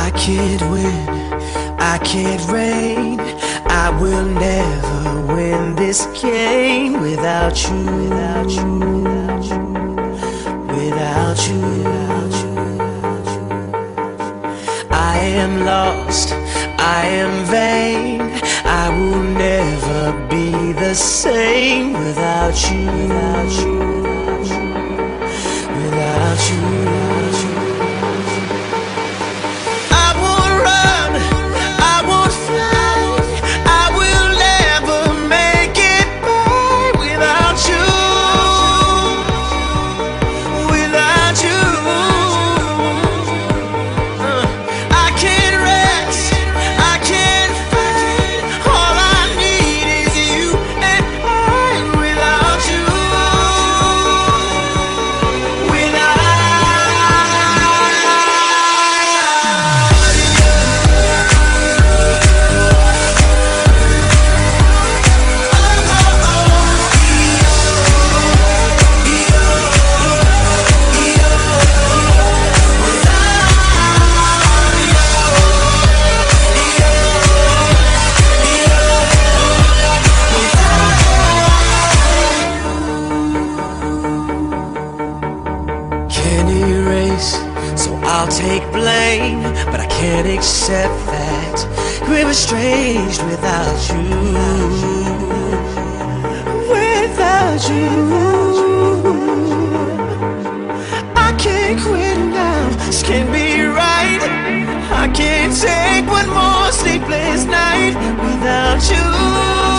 I can't win, I can't reign. I will never win this game without you, without you, without you, without you, without you. I am lost, I am vain. I will never be the same without you, without you, without you, without you, without you. I won't run, I won't fly. I will never make it by without you, without you. I can't rest, I can't fight. All I need is you and I without you, can't erase, so I'll take blame, but I can't accept that we're estranged without you, without you. I can't quit now, this can't be right. I can't take one more sleepless night without you.